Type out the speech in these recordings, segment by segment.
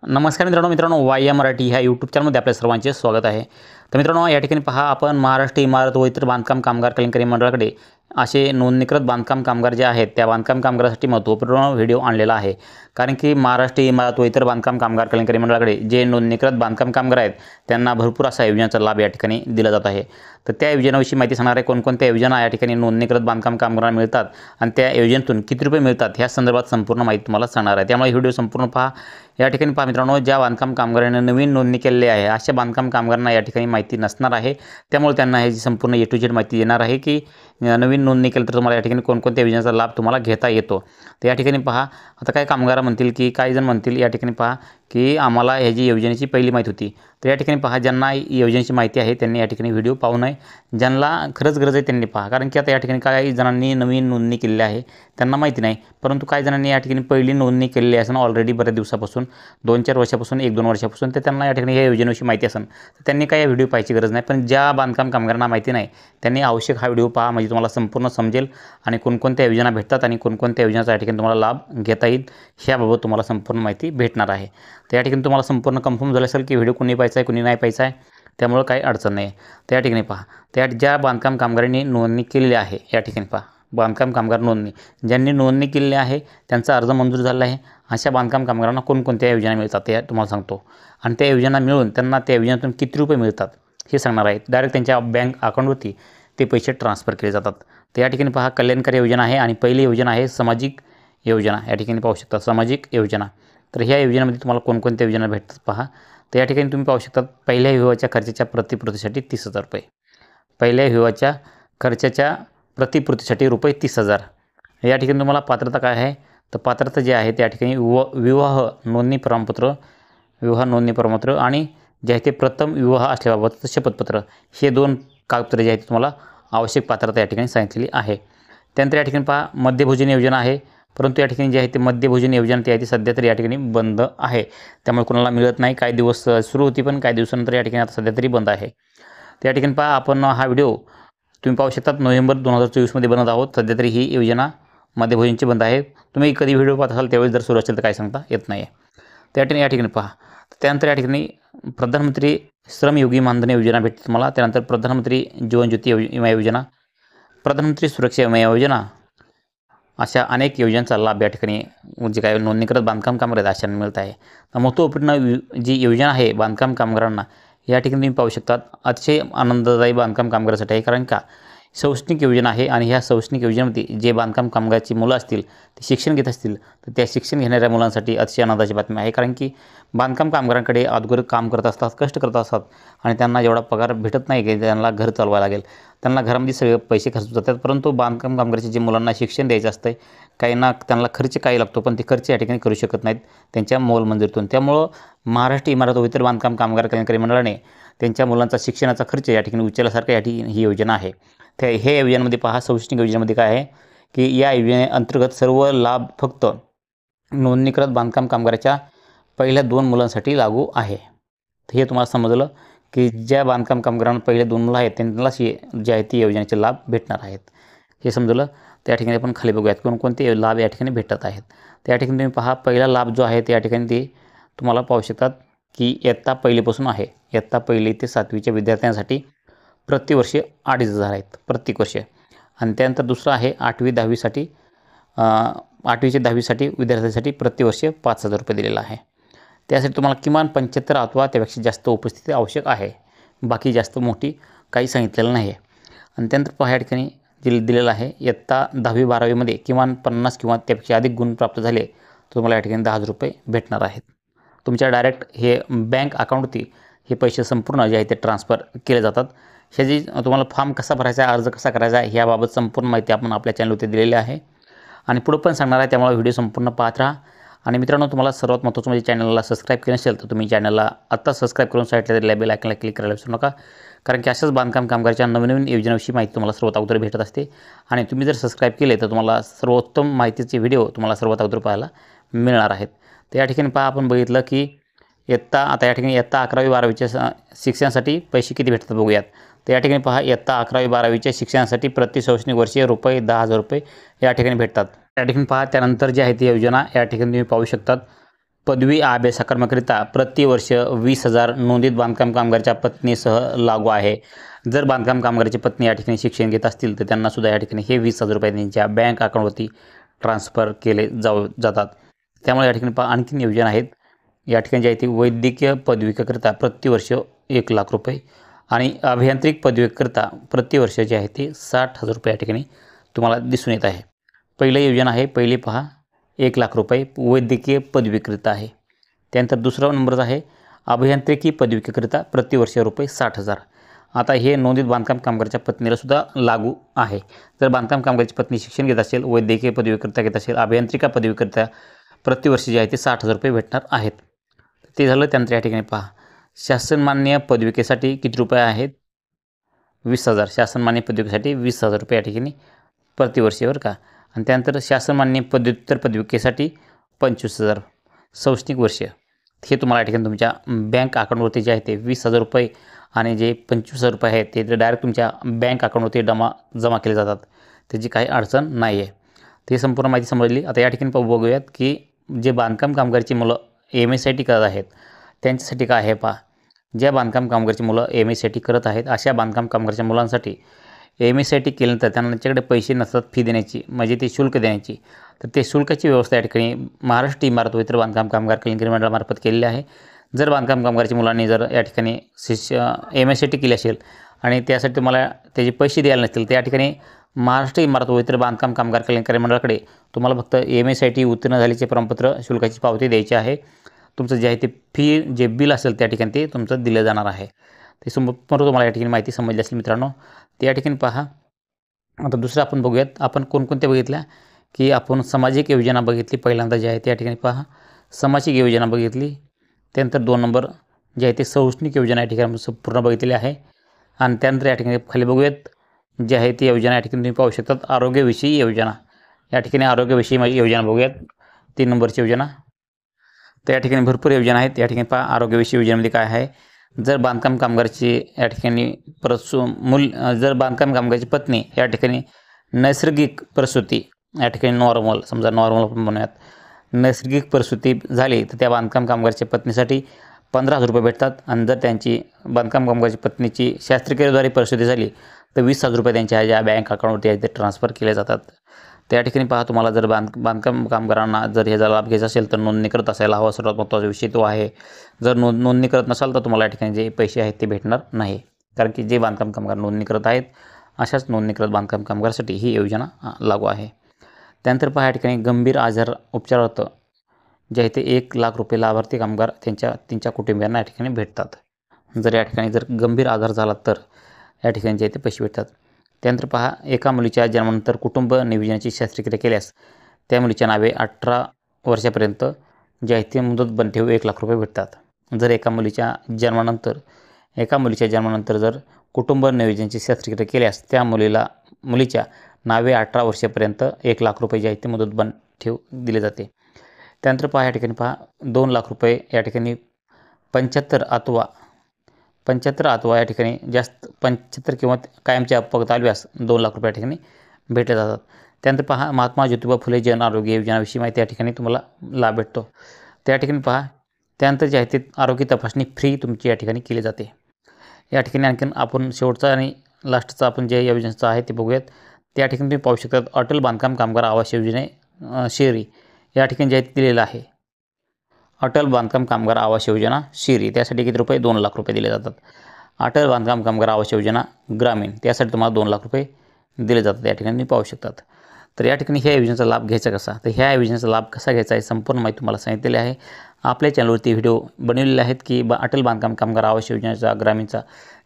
नमस्कार मित्रांनो वाय मराठी ह्या यूट्यूब चॅनलमध्ये आपल्या सर्वांचे स्वागत आहे। तर मित्रांनो या ठिकाणी पहा आपण महाराष्ट्र इमारत व इतर बांधकाम कामगार कल्याणकारी मंडळाकडे असे नोंदणीकृत बांधकाम कामगार जे आहेत त्या बांधकाम कामगारासाठी महत्त्वपूर्ण व्हिडिओ आणलेला आहे। कारण की महाराष्ट्र इमारत व इतर बांधकाम कामगार कल्याणकारी मंडळाकडे जे नोंदणीकृत बांधकाम कामगार आहेत त्यांना भरपूर असा योजनेचा लाभ या ठिकाणी दिला जात आहे। तर त्या योजनेविषयी माहिती सांगणार आहे, कोणकोणत्या योजना या ठिकाणी नोंदणीकृत बांधकाम कामगारांना मिळतात आणि त्या योजनेतून किती रुपये मिळतात ह्या संदर्भात संपूर्ण माहिती तुम्हाला सांगणार आहे। त्यामुळे व्हिडिओ संपूर्ण पहा। या ठिकाणी पहा मित्रांनो, ज्या बांधकाम कामगारांनी नवीन नोंदणी केलेली आहे अशा बांधकाम कामगारांना या ठिकाणी माहिती नसणार आहे। त्यामुळे त्यांना हे संपूर्ण ए टू झेड माहिती देणार आहे की नवीन नोंदणी केली तर तुम्हाला या ठिकाणी कोणकोणत्या योजनेचा लाभ तुम्हाला घेता येतो। तर या ठिकाणी पहा, आता काही कामगार म्हणतील की काही जण म्हणतील या ठिकाणी पहा की आम्हाला ह्याची योजनेची पहिली माहिती होती। तर या ठिकाणी पहा, ज्यांना योजनेची माहिती आहे त्यांनी या ठिकाणी व्हिडिओ पाहू नये, ज्यांना खरंच गरज आहे त्यांनी पहा। कारण की आता या ठिकाणी काही जणांनी नवीन नोंदणी केलेली आहे त्यांना माहिती नाही, परंतु काही जणांनी या ठिकाणी पहिली नोंदणी केलेली असेल ऑलरेडी बऱ्याच दिवसापासून 2-4 वर्षापासून 1-2 वर्षापासून, तर त्यांना या ठिकाणी या योजनेविषयी माहिती असेल तर त्यांनी काही व्हिडिओ पाहायची गरज नाही। पण ज्या बांधकाम कामगारांना माहिती नाही त्यांनी आवश्यक हा व्हिडिओ पहा, म्हणजे तुम्हाला संपूर्ण समजेल आणि कोणकोणत्या योजना भेटतात आणि कोणकोणत्या योजनाचा या ठिकाणी तुम्हाला लाभ घेता येईल ह्याबाबत तुम्हाला संपूर्ण माहिती भेटणार आहे। तर या ठिकाणी तुम्हाला संपूर्ण कन्फर्म झालं असेल की व्हिडिओ कोणी पाहायचा आहे कोणी नाही पाहायचा आहे, त्यामुळे काही अडचण नाही। तर या ठिकाणी पहा, त्या ज्या बांधकाम कामगारांनी नोंदणी केलेली आहे या ठिकाणी पहा, बांधकाम कामगार नोंदणी ज्यांनी नोंदणी केलेली आहे त्यांचा अर्ज मंजूर झाला आहे अशा बांधकाम कामगारांना कोणकोणत्या योजना मिळतात ते तुम्हाला सांगतो। आणि त्या योजना मिळून त्यांना त्या योजनेतून किती रुपये मिळतात हे सांगणार आहे। डायरेक्ट त्यांच्या बँक अकाउंटवरती ते पैसे ट्रान्सफर केले जातात। तर या ठिकाणी पहा, कल्याणकारी योजना आहे आणि पहिली योजना आहे सामाजिक योजना। या ठिकाणी पाहू शकता सामाजिक योजना। तर ह्या योजनेमध्ये तुम्हाला कोणकोणत्या योजना भेटतात पहा। तर या ठिकाणी तुम्ही पाहू शकता, पहिल्या विवाहाच्या खर्चाच्या प्रतिपूर्तीसाठी 30,000 रुपये, पहिल्या विवाहाच्या खर्चाच्या प्रतिपूर्तीसाठी रुपये 30,000। या ठिकाणी तुम्हाला पात्रता काय आहे, तर पात्रता जे आहे त्या ठिकाणी विवाह नोंदणी प्रमाणपत्र आणि जे आहे ते प्रथम विवाह असल्याबाबत शपथपत्र, हे 2 कागदपत्रे जे आहेत तुम्हाला आवश्यक पात्रता या ठिकाणी सांगितलेली आहे। त्यानंतर या ठिकाणी पहा, मध्यभोजन योजना आहे, परंतु या ठिकाणी जे आहे ते मध्यभोजन योजना ती आहे ती सध्या तरी या ठिकाणी बंद आहे, त्यामुळे कोणाला मिळत नाही। काही दिवस सुरू होती पण काही दिवसानंतर या ठिकाणी आता सध्या तरी बंद आहे। तर या ठिकाणी पहा, आपण हा व्हिडिओ तुम्ही पाहू शकता नोव्हेंबर 2024 बघत आहोत। सध्या तरी ही योजना मध्यभोजनची बंद आहे। तुम्ही कधी व्हिडिओ पाहत असाल त्यावेळेस जर सुरू असेल तर काय सांगता येत नाही आहे। तर या ठिकाणी पहा, त्यानंतर या ठिकाणी प्रधानमंत्री श्रमयोगी मानधन योजना भेटते तुम्हाला। त्यानंतर प्रधानमंत्री जीवन ज्योती विमा योजना, प्रधानमंत्री सुरक्षा विमा योजना, अशा अनेक योजनांचा लाभ या ठिकाणी जे काय नोंदणीकृत बांधकाम कामगार आहेत अशांना मिळत आहे। तर महत्त्वपूर्ण जी योजना आहे बांधकाम कामगारांना या ठिकाणी तुम्ही पाहू शकता अतिशय आनंददायी बांधकाम कामगारासाठी आहे। कारण का शैक्षणिक योजना आहे आणि ह्या शैक्षणिक योजनेमध्ये जे बांधकाम कामगाराची मुलं असतील ते शिक्षण घेत असतील तर त्या शिक्षण घेणाऱ्या मुलांसाठी अतिशय आनंदाची बातमी आहे। कारण की बांधकाम कामगारांकडे अगोदर काम करत असतात, कष्ट करत असतात आणि त्यांना एवढा पगार भेटत नाही की त्यांना घर चालवायला लागेल, त्यांना घरामध्ये सगळे पैसे खर्च जातात। परंतु बांधकाम कामगाराचे जे मुलांना शिक्षण द्यायचं असतं काहींना त्यांना खर्च काही लागतो, पण ते खर्च या ठिकाणी करू शकत नाहीत त्यांच्या मोलमजुरीतून। त्यामुळं महाराष्ट्र इमारत व इतर बांधकाम कामगार कल्याणकारी मंडळाने त्यांच्या मुलांचा शिक्षणाचा खर्च या ठिकाणी उचलल्यासारखं या ठिकाणी ही योजना आहे। तर हे योजनेमध्ये पहा, शैक्षणिक योजनेमध्ये काय आहे की या योजनेअंतर्गत सर्व लाभ फक्त नोंदणीकृत बांधकाम कामगाराच्या पहिल्या 2 मुलांसाठी लागू आहे। तर हे तुम्हाला समजलं की ज्या बांधकाम कामगारांना पहिले 2 मुलं आहेत त्यांनाच जे आहे ती योजनेचे लाभ भेटणार आहेत, हे समजलं। त्या ठिकाणी आपण खाली बघूयात कोणकोणते लाभ या ठिकाणी भेटत आहेत। त्या ठिकाणी तुम्ही पहा, पहिला लाभ जो आहे त्या ठिकाणी ते तुम्हाला पाहू शकतात की इयत्ता पहिलीपासून आहे, इयत्ता 1ली ते 7वीच्या विद्यार्थ्यांसाठी प्रतिवर्षी 2,500 आहेत प्रत्येक वर्ष। आणि त्यानंतर दुसरं आहे 8वी-10वीसाठी 8वी ते 10वीसाठी विद्यार्थ्यांसाठी प्रतिवर्ष 5,000 रुपये दिलेला आहे। त्यासाठी तुम्हाला किमान 75 अथवा त्यापेक्षा जास्त उपस्थिती आवश्यक आहे, बाकी जास्त मोठी काही सांगितलेलं नाही आहे। आणि त्यानंतर पहा या ठिकाणी दिलेलं आहे इयत्ता 10वी-12वीमध्ये किमान 50 किंवा त्यापेक्षा अधिक गुण प्राप्त झाले तर तुम्हाला या ठिकाणी 10,000 रुपये भेटणार आहेत। तुमच्या डायरेक्ट हे बँक अकाउंटवरती हे पैसे संपूर्ण जे आहे ते ट्रान्सफर केले जातात। ह्याची तुम्हाला फॉर्म कसा भरायचा आहे, अर्ज कसा करायचा आहे ह्याबाबत संपूर्ण माहिती आपण आपल्या चॅनलवरती दिलेली आहे आणि पुढे पण सांगणार आहे, त्यामुळे व्हिडिओ संपूर्ण पाहत राहा। आणि मित्रांनो, तुम्हाला सर्वात महत्त्वाचं म्हणजे चॅनलला सबस्क्राईब केलं नसेल तर तुम्ही चॅनलला आत्ता सबस्क्राईब करून साईडला दिलेल्या बेल आयकॉनला क्लिक करायला विसरू नका। कारण की अशाच बांधकाम कामगाराच्या नवीन योजनांविषयी माहिती तुम्हाला सर्वात अगोदर भेटत असते आणि तुम्ही जर सबस्क्राईब केले तर तुम्हाला सर्वोत्तम माहितीचे व्हिडिओ तुम्हाला सर्वात अगोदर पाहायला मिळणार आहेत। तर या ठिकाणी पहा, आपण बघितलं की आता या ठिकाणी इयत्ता 11वी-12वीच्या शिक्षणासाठी पैसे किती भेटतात बघूयात। तर या ठिकाणी पहा, इयत्ता 11वी-12वीच्या शिक्षणासाठी प्रति शैक्षणिक वर्षी रुपये 10,000 रुपये या ठिकाणी भेटतात। या ठिकाणी पहा, त्यानंतर जी आहे ती योजना या ठिकाणी तुम्ही पाहू शकतात पदवी अभ्यासक्रमाकरिता प्रतिवर्ष 20,000 नोंदित बांधकाम कामगाराच्या पत्नीसह लागू आहे. जर बांधकाम कामगाराची पत्नी या ठिकाणी शिक्षण घेत असतील तर त्यांनासुद्धा या ठिकाणी हे 20,000 रुपये त्यांच्या बँक अकाउंटवरती ट्रान्सफर केले जातात. त्यामुळे या ठिकाणी आणखीन योजना आहेत. या ठिकाणी जे आहे ती वैद्यकीय पदविकेकरिता प्रतिवर्ष 1,00,000 रुपये आणि अभियांत्रिक पदविकेकरिता प्रतिवर्ष जे आहे ते 60,000 रुपये या ठिकाणी तुम्हाला दिसून येत आहे. पहिली योजना आहे, पहिली पहा 1,00,000 रुपये वैद्यकीय पदवीकरिता आहे. त्यानंतर दुसरा नंबर आहे अभियांत्रिकी पदविकेकरिता प्रतिवर्ष रुपये 60,000. आता हे नोंदित बांधकाम कामगाराच्या पत्नीलासुद्धा लागू आहे. जर बांधकाम कामगाराची पत्नी शिक्षण घेत असेल, वैद्यकीय पदवीकरिता घेत असेल, अभियांत्रिका पदवीकरिता प्रतिवर्ष जे आहे ते 60,000 रुपये भेटणार आहेत. ते झालं. त्यानंतर या ठिकाणी पहा शासनमान्य पदविकेसाठी किती रुपये आहेत? 20,000. शासनमान्य पदविकेसाठी 20,000 रुपये या ठिकाणी प्रतिवर्षीवर का. आणि त्यानंतर शासनमान्य पदव्युत्तर पदविकेसाठी 25,000 शैक्षणिक वर्ष. हे तुम्हाला या ठिकाणी तुमच्या बँक अकाउंटवरती जे आहे ते 20,000 रुपये आणि जे 25,000 रुपये आहेत ते डायरेक्ट तुमच्या बँक अकाउंटवरती जमा केले जातात. त्याची काही अडचण नाही आहे. ते संपूर्ण माहिती समजली. आता या ठिकाणी बघूयात की जे बांधकाम कामगाराची मुलं MSIT करत आहेत त्यांच्यासाठी काय आहे पहा. ज्या बांधकाम कामगाराची मुलं MSIT करत आहेत अशा बांधकाम कामगाराच्या मुलांसाठी MSIT केल्यानंतर त्यांच्याकडे पैसे नसतात फी देण्याची, म्हणजे ते शुल्क देण्याची. तर ते शुल्काची व्यवस्था या ठिकाणी महाराष्ट्र इमारत व इतर बांधकाम कामगार कल्याण मंडळामार्फत केलेली आहे. जर बांधकाम कामगाराच्या मुलांनी जर या ठिकाणी MSIT केली असेल आणि त्यासाठी तुम्हाला त्याचे पैसे द्यायला नसतील तर या ठिकाणी महाराष्ट्र इमारत व इतर बांधकाम कामगार कल्याण मंडळाकडे तुम्हाला फक्त MSIT उत्तीर्ण झाल्याचे प्रमाणपत्र शुल्काची पावती द्यायची आहे. तुमचं जे आहे ते फी जे बिल असेल त्या ठिकाणी ते तुमचं दिलं जाणार आहे. ते संपूर्ण तुम्हाला या ठिकाणी माहिती समजली असेल मित्रांनो. ते या ठिकाणी पहा. आता दुसरं आपण बघूयात. आपण कोणकोणत्या बघितल्या की आपण सामाजिक योजना बघितली. पहिल्यांदा जे आहे ते या ठिकाणी पहा सामाजिक योजना बघितली. त्यानंतर 2 नंबर जे आहे ते शैक्षणिक योजना या ठिकाणी पूर्ण बघितलेली आहे. आणि त्यानंतर या ठिकाणी खाली बघूयात जे आहे ती योजना या ठिकाणी तुम्ही पाहू शकतात आरोग्यविषयी योजना. या ठिकाणी आरोग्यविषयी योजना बघूयात. 3 नंबरची योजना. तर या ठिकाणी भरपूर योजना आहेत. या ठिकाणी पहा आरोग्यविषयी योजनेमध्ये काय आहे. जर बांधकाम कामगाराची या ठिकाणी जर बांधकाम कामगाराची पत्नी या ठिकाणी नैसर्गिक प्रसूती या ठिकाणी नॉर्मल आपण म्हणूयात नैसर्गिक प्रसूती झाली तर त्या बांधकाम कामगाराच्या पत्नीसाठी 15,000 रुपये भेटतात. आणि जर त्यांची बांधकाम कामगाराची पत्नीची शस्त्रक्रियेद्वारे प्रसूती झाली तर 20,000 रुपये त्यांच्या ज्या बँक अकाउंटवरती आहे ते ट्रान्सफर केले जातात. त्या ठिकाणी पहा तुम्हाला जर बांधकाम कामगारांना जर ह्याचा लाभ घ्यायचा असेल तर नोंदणी करत असायला हवा. सर्वात महत्त्वाचा विषय तो आहे. जर नोंदणी करत नसाल तर तुम्हाला या ठिकाणी जे पैसे आहेत ते भेटणार नाही. कारण की जे बांधकाम कामगार नोंदणी करत आहेत अशाच नोंदणी करत बांधकाम कामगारासाठी ही योजना लागू आहे. त्यानंतर पहा या ठिकाणी गंभीर आजार उपचारार्थ जे आहे ते 1,00,000 रुपये लाभार्थी कामगार त्यांच्या कुटुंबियांना या ठिकाणी भेटतात. जर या ठिकाणी जर गंभीर आजार झाला तर या ठिकाणी जे आहे ते पैसे भेटतात. त्यानंतर पहा एका मुलीच्या जन्मानंतर कुटुंब नियोजनाची शस्त्रक्रिया केल्यास त्या मुलीच्या नावे 18 वर्षापर्यंत जे आहे ते मुदत बंद ठेवून 1,00,000 रुपये भेटतात. जर एका मुलीच्या जन्मानंतर जर कुटुंब नियोजनाची शस्त्रक्रिया केल्यास त्या मुलीच्या नावे 18 वर्षापर्यंत 1,00,000 रुपये जे आहे ते मुदत बंद ठेव दिले जाते. त्यानंतर पहा या ठिकाणी पहा 2,00,000 रुपये या ठिकाणी 75 अथवा या ठिकाणी जास्त 75 किंवा कायमची अपंगता आल्यास 2,00,000 रुपये या ठिकाणी भेटले जातात. त्यानंतर पहा महात्मा ज्योतिबा फुले जन आरोग्य योजनाविषयी माहिती या ठिकाणी तुम्हाला लाभ भेटतो. त्या ठिकाणी पहा त्यानंतर जे आहे ते आरोग्य तपासणी फ्री तुमची या ठिकाणी केली जाते. या ठिकाणी आणखीन आपण शेवटचा आणि लास्टचा आपण जे योजनेचं आहे ते बघूयात. त्या ठिकाणी तुम्ही पाहू शकता अटल बांधकाम कामगार आवास योजने शहरी या ठिकाणी जे आहे ते दिलेलं आहे. अटल बांधकाम कामगार आवास योजना शहरी त्यासाठी किती रुपये 2,00,000 रुपये दिले जातात. अटल बांधकाम कामगार आवास योजना ग्रामीण त्यासाठी तुम्हाला 2,00,000 रुपये दिले जातात. या ठिकाणी पाहू शकतात. तर या ठिकाणी ह्या योजनेचा लाभ घ्यायचा कसा, तर ह्या योजनेचा लाभ कसा घ्यायचा आहे संपूर्ण माहिती तुम्हाला सांगितलेली आहे. आपल्या चॅनलवरती व्हिडिओ बनवलेले आहेत की अटल बांधकाम कामगार आवास योजनेचा ग्रामीणचा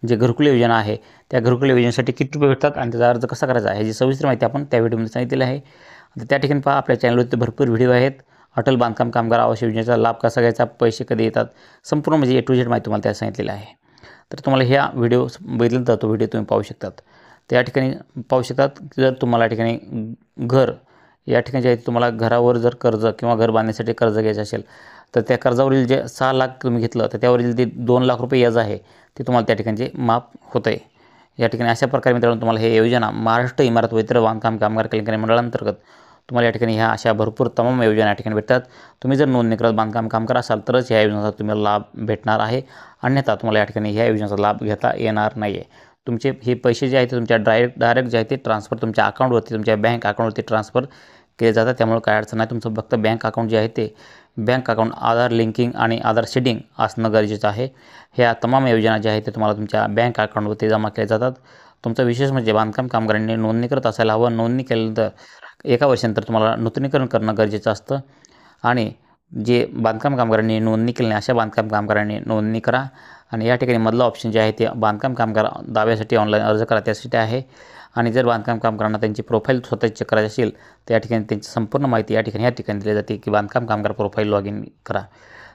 जे घरकुल योजना आहे त्या घरकुल योजनेसाठी किती रुपये भेटतात आणि त्याचा अर्ज कसा करायचा आहे ह्याची सविस्तर माहिती आपण त्या व्हिडिओमध्ये सांगितलेली आहे. तर त्या ठिकाणी पहा आपल्या चॅनलवरती भरपूर व्हिडिओ आहेत. अटल बांधकाम कामगार आवास योजनेचा लाभ कसा घ्यायचा, पैसे कधी येतात, संपूर्ण म्हणजे A to Z माहिती तुम्हाला त्या सांगितलेली आहे. तर तुम्हाला ह्या व्हिडिओ बघितल्यानंतर तो व्हिडिओ तुम्ही पाहू शकतात. त्या ठिकाणी पाहू शकतात जर तुम्हाला या ठिकाणी घर या ठिकाणी जे आहे तुम्हाला घरावर जर कर्ज किंवा घर बांधण्यासाठी कर्ज घ्यायचं असेल तर त्या कर्जावरील जे 6 लाख तुम्ही घेतलं तर त्यावरील ते 2,00,000 रुपये व्याज आहे ते तुम्हाला त्या ठिकाणी जे माफ होतं आहे. या ठिकाणी अशा प्रकारे मित्रांनो तुम्हाला हे योजना महाराष्ट्र इमारत व इतर बांधकाम कामगार कल्याण मंडळांतर्गत तुम्हाला या ठिकाणी ह्या अशा भरपूर तमाम योजना या ठिकाणी भेटतात. तुम्ही जर नोंदणी करत बांधकाम कामगार असाल तरच ह्या योजनेचा तुम्हाला लाभ भेटणार आहे, अन्यथा तुम्हाला या ठिकाणी ह्या योजनेचा लाभ घेता येणार नाही आहे. तुमचे हे पैसे जे आहेत ते तुमच्या डायरेक्ट जे आहे ते ट्रान्सफर तुमच्या अकाउंटवरती, तुमच्या बँक अकाउंटवरती ट्रान्सफर केले जातात. त्यामुळे काय अडचण नाही. तुमचं फक्त बँक अकाउंट जे आहे ते बँक अकाउंट आधार लिंकिंग आणि आधार शेडिंग असणं गरजेचं आहे. ह्या तमाम योजना ज्या आहेत ते तुम्हाला तुमच्या बँक अकाउंटवरती जमा केल्या जातात. तुमचं विशेष म्हणजे बांधकाम कामगारांनी नोंदणी करत असायला हवं. नोंदणी केल्यानंतर 1 वर्षानंतर तुम्हाला नूतनीकरण करणं गरजेचं असतं आणि जे बांधकाम कामगारांनी नोंदणी केली नाही अशा बांधकाम कामगारांनी नोंदणी करा. आणि या ठिकाणी मधलं ऑप्शन जे आहे ते बांधकाम कामगार दाव्यासाठी ऑनलाईन अर्ज करा त्यासाठी आहे. आणि जर बांधकाम कामगारांना त्यांची प्रोफाईल स्वतःची चेक करायची असेल तर या ठिकाणी त्यांची संपूर्ण माहिती या ठिकाणी दिली जाते की बांधकाम कामगार प्रोफाईल लॉग इन करा.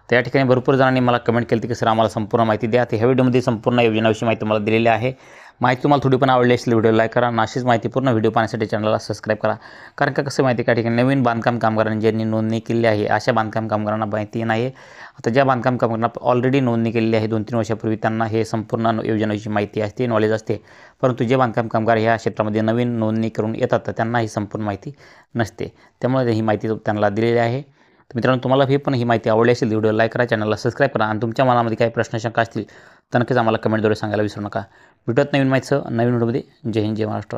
तर या ठिकाणी भरपूर जणांनी मला कमेंट केली की सर आम्हाला संपूर्ण माहिती द्या. तर ह्या व्हिडिओमध्ये संपूर्ण योजनाविषयी माहिती तुम्हाला दिलेली आहे. माहिती तुम्हाला थोडी पण आवडली असेल व्हिडिओ लाईक करा. अशीच माहिती पूर्ण व्हिडिओ पाहण्यासाठी चॅनलला सबस्क्राईब करा. कारण का कसं माहिती आहे का ठिकाणी नवीन बांधकाम कामगारांनी ज्यांनी नोंदणी केली आहे अशा बांधकाम कामगारांना माहिती नाही आहे. आता ज्या बांधकाम कामगारांना ऑलरेडी नोंदणी केलेली आहे 2-3 वर्षापूर्वी त्यांना हे संपूर्ण योजनेची माहिती असते, नॉलेज असते. परंतु जे बांधकाम कामगार ह्या क्षेत्रामध्ये नवीन नोंदणी करून येतात तर त्यांना ही संपूर्ण माहिती नसते. त्यामुळे ही माहिती त्यांना दिलेली आहे. तर मित्रांनो तुम्हाला ही माहिती आवडली असेल व्हिडिओ लाईक करा, चॅनलला सबस्क्राईब करा आणि तुमच्या मनामध्ये काही प्रश्न शंका असतील तर नक्कीच आम्हाला कमेंटद्वारे सांगायला विसरू नका. भेटूयात नवीन माहितीसह नवीन व्हिडिओमध्ये. जय हिंद, जय महाराष्ट्र.